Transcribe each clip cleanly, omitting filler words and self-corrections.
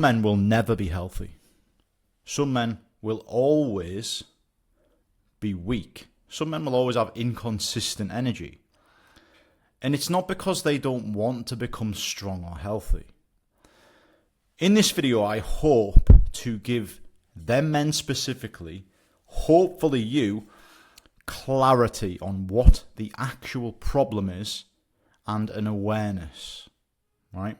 men will never be healthy. Some men will always be weak. Some men will always have inconsistent energy. And it's not because they don't want to become strong or healthy. In this video, I hope to give them men specifically, hopefully you, clarity on what the actual problem is and an awareness, right?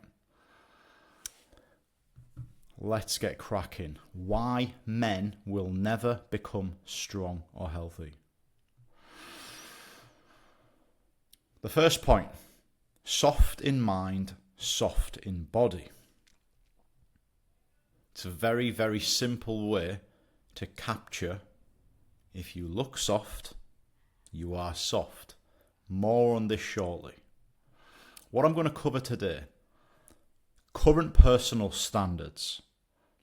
Let's get cracking. Why men will never become strong or healthy. The first point, soft in mind, soft in body. It's a very, very simple way to capture if you look soft, you are soft. More on this shortly. What I'm going to cover today, current personal standards,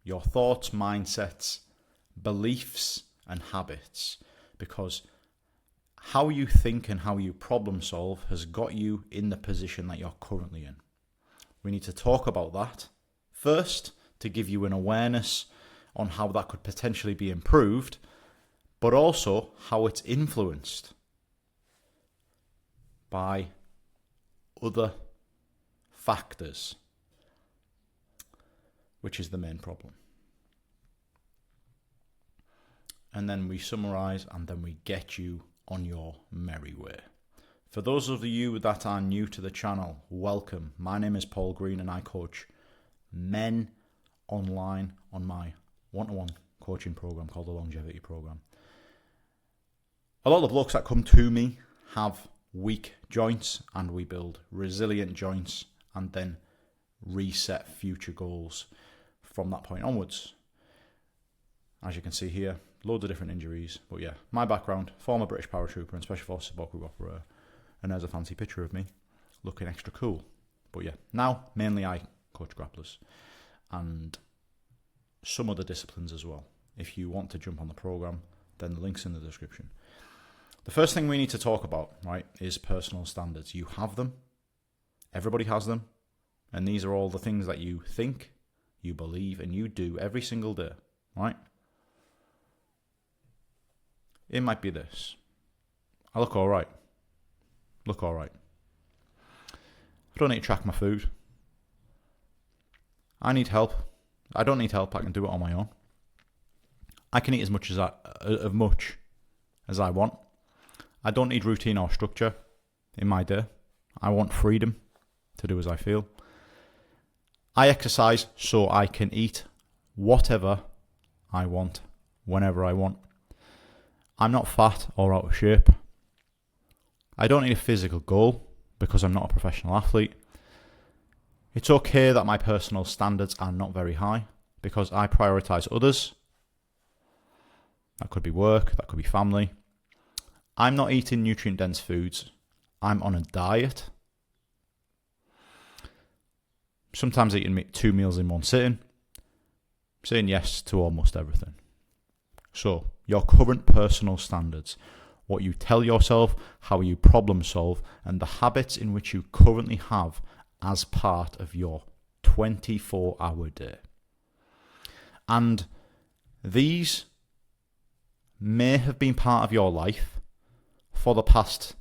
your thoughts, mindsets, beliefs and habits, because how you think and how you problem solve has got you in the position that you're currently in. We need to talk about that first to give you an awareness on how that could potentially be improved, but also how it's influenced by other factors, which is the main problem. And then we summarize and then we get you on your merry way. For those of you that are new to the channel, welcome. My name is Paul Green and I coach men online on my one-to-one coaching program called the Longevity Program. A lot of the blokes that come to me have weak joints and we build resilient joints and then reset future goals from that point onwards. As you can see here, loads of different injuries, but yeah, my background, former British paratrooper and Special Forces support group operator, and there's a fancy picture of me looking extra cool. But yeah, now mainly I coach grapplers and some other disciplines as well. If you want to jump on the program, then the link's in the description. The first thing we need to talk about, right, is personal standards. You have them. Everybody has them. And these are all the things that you think, you believe, and you do every single day, right? It might be this. I look all right. Look all right. I don't need to track my food. I need help. I don't need help. I can do it on my own. I can eat as much as I want. I don't need routine or structure in my day. I want freedom to do as I feel. I exercise so I can eat whatever I want, whenever I want. I'm not fat or out of shape. I don't need a physical goal because I'm not a professional athlete. It's okay that my personal standards are not very high because I prioritize others. That could be work, that could be family. I'm not eating nutrient-dense foods. I'm on a diet. Sometimes eating 2 meals in one sitting. Saying yes to almost everything. So, your current personal standards, what you tell yourself, how you problem solve, and the habits in which you currently have as part of your 24-hour day. And these may have been part of your life for the past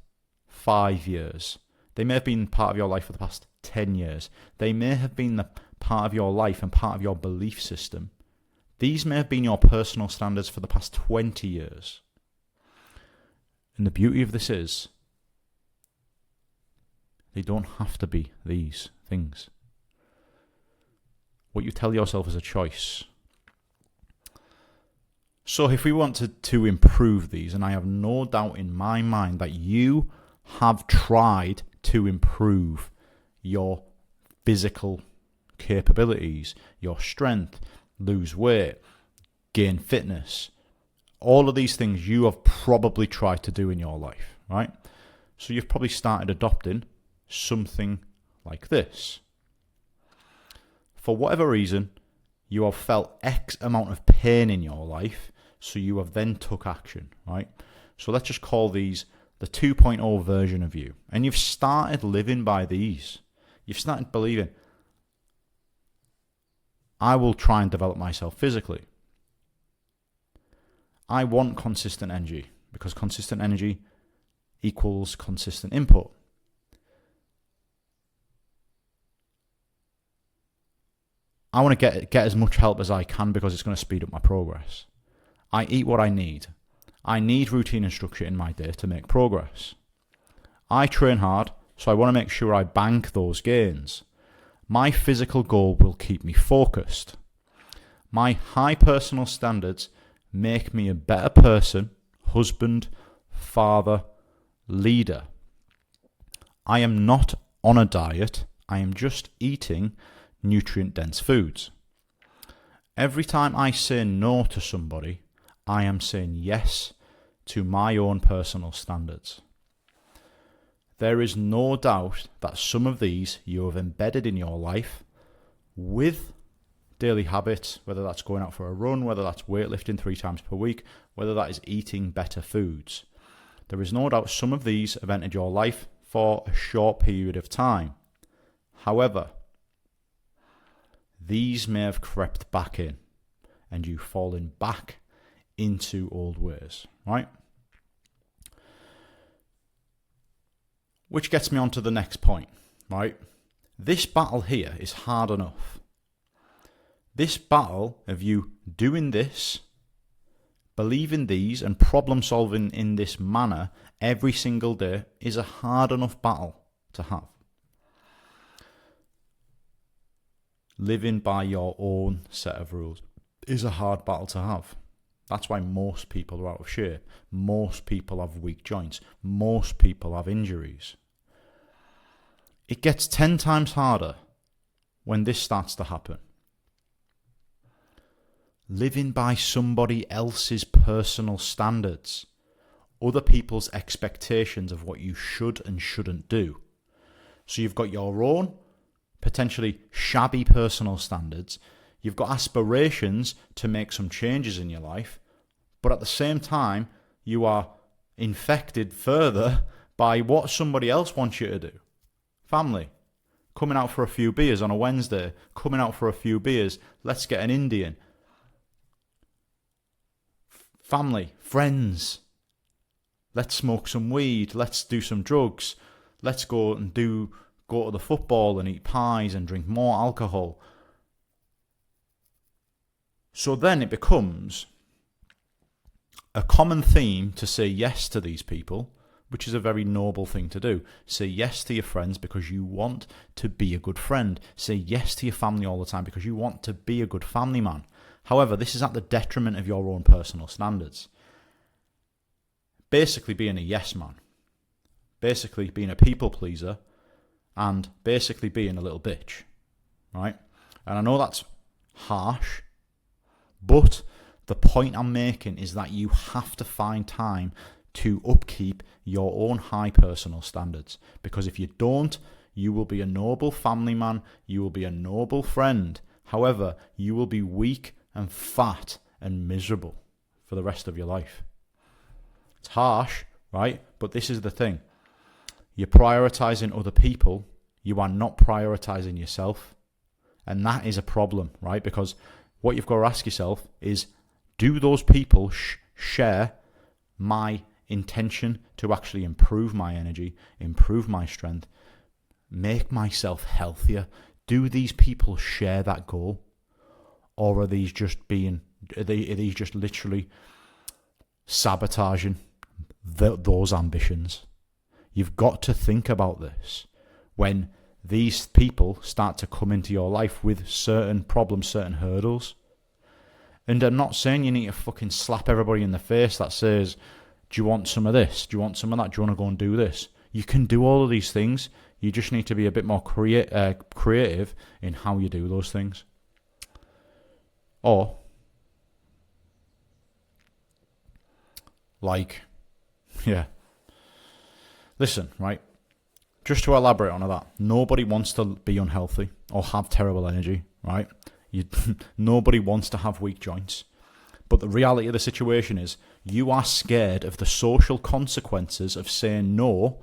5 years. They may have been part of your life for the past 10 years. They may have been the part of your life and part of your belief system. These may have been your personal standards for the past 20 years. And the beauty of this is, they don't have to be these things. What you tell yourself is a choice. So if we wanted to improve these, and I have no doubt in my mind that you have tried to improve your physical capabilities, your strength, lose weight, gain fitness, all of these things you have probably tried to do in your life, right? So you've probably started adopting something like this. For whatever reason, you have felt X amount of pain in your life, so you have then took action, right? So let's just call these the 2.0 version of you. And you've started living by these. You've started believing, I will try and develop myself physically. I want consistent energy because consistent energy equals consistent input. I want to get as much help as I can because it's going to speed up my progress. I eat what I need. I need routine and structure in my day to make progress. I train hard, so I want to make sure I bank those gains. My physical goal will keep me focused. My high personal standards make me a better person, husband, father, leader. I am not on a diet. I am just eating nutrient-dense foods. Every time I say no to somebody, I am saying yes to my own personal standards. There is no doubt that some of these you have embedded in your life with daily habits, whether that's going out for a run, whether that's weightlifting 3 times per week, whether that is eating better foods. There is no doubt some of these have entered your life for a short period of time. However, these may have crept back in and you've fallen back into old ways, right? Which gets me on to the next point, right? This battle here is hard enough. This battle of you doing this, believing these and problem solving in this manner every single day is a hard enough battle to have. Living by your own set of rules is a hard battle to have. That's why most people are out of shape. Most people have weak joints. Most people have injuries. It gets 10 times harder when this starts to happen. Living by somebody else's personal standards, other people's expectations of what you should and shouldn't do. So you've got your own potentially shabby personal standards. You've got aspirations to make some changes in your life, but at the same time, you are infected further by what somebody else wants you to do. Family, coming out for a few beers on a Wednesday, coming out for a few beers, let's get an Indian. Family, friends, let's smoke some weed, let's do some drugs, let's go to the football and eat pies and drink more alcohol. So then it becomes a common theme to say yes to these people, which is a very noble thing to do. Say yes to your friends because you want to be a good friend. Say yes to your family all the time because you want to be a good family man. However, this is at the detriment of your own personal standards. Basically being a yes man. Basically being a people pleaser. And basically being a little bitch. Right? And I know that's harsh. But the point I'm making is that you have to find time to upkeep your own high personal standards. Because if you don't, you will be a noble family man. You will be a noble friend. However, you will be weak and fat and miserable for the rest of your life. It's harsh, right? But this is the thing. You're prioritizing other people. You are not prioritizing yourself. And that is a problem, right? Because what you've got to ask yourself is, do those people share my intention to actually improve my energy, improve my strength, make myself healthier? Do these people share that goal? Or are these just literally sabotaging those ambitions? You've got to think about this when these people start to come into your life with certain problems, certain hurdles. And I'm not saying you need to fucking slap everybody in the face that says, do you want some of this? Do you want some of that? Do you want to go and do this? You can do all of these things. You just need to be a bit more creative in how you do those things. Or, listen, right? Just to elaborate on that, nobody wants to be unhealthy or have terrible energy, right? Nobody wants to have weak joints. But the reality of the situation is you are scared of the social consequences of saying no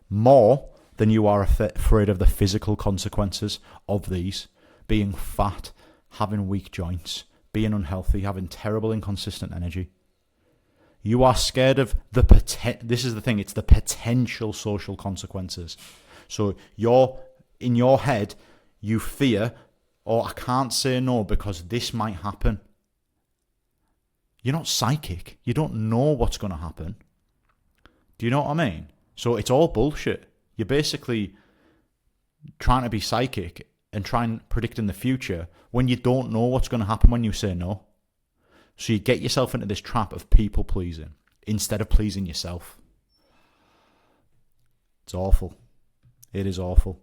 more than you are afraid of the physical consequences of these. Being fat, having weak joints, being unhealthy, having terrible inconsistent energy. You are scared of this is the thing, it's the potential social consequences. So in your head, you fear, I can't say no because this might happen. You're not psychic. You don't know what's going to happen. Do you know what I mean? So it's all bullshit. You're basically trying to be psychic and try and predict in the future when you don't know what's going to happen when you say no. So you get yourself into this trap of people pleasing instead of pleasing yourself. It's awful. It is awful.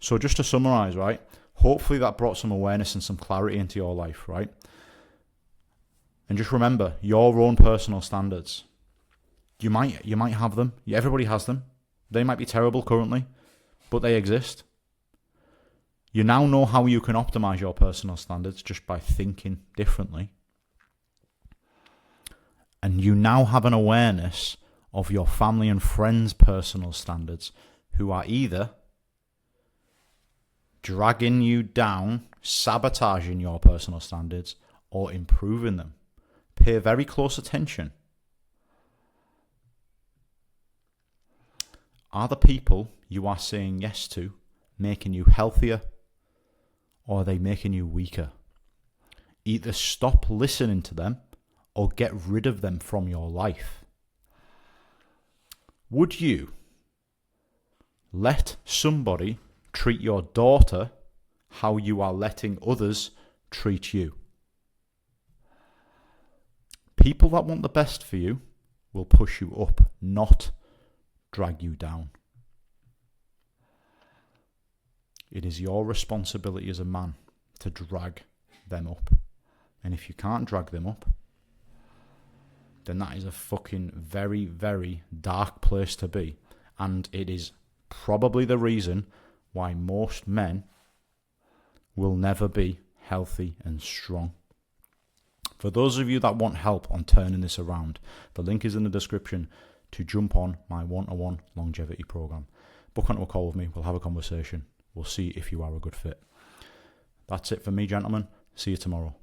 So just to summarize, right? Hopefully that brought some awareness and some clarity into your life, right? And just remember, your own personal standards. You might have them. Everybody has them. They might be terrible currently, but they exist. You now know how you can optimize your personal standards just by thinking differently. And you now have an awareness of your family and friends' personal standards who are either dragging you down, sabotaging your personal standards, or improving them. Pay very close attention. Are the people you are saying yes to making you healthier, or are they making you weaker? Either stop listening to them or get rid of them from your life. Would you let somebody treat your daughter how you are letting others treat you? People that want the best for you will push you up, not drag you down. It is your responsibility as a man to drag them up. And if you can't drag them up, then that is a fucking very, very dark place to be. And it is probably the reason why most men will never be healthy and strong. For those of you that want help on turning this around, the link is in the description to jump on my one-to-one longevity program. Book onto a call with me. We'll have a conversation. We'll see if you are a good fit. That's it for me, gentlemen. See you tomorrow.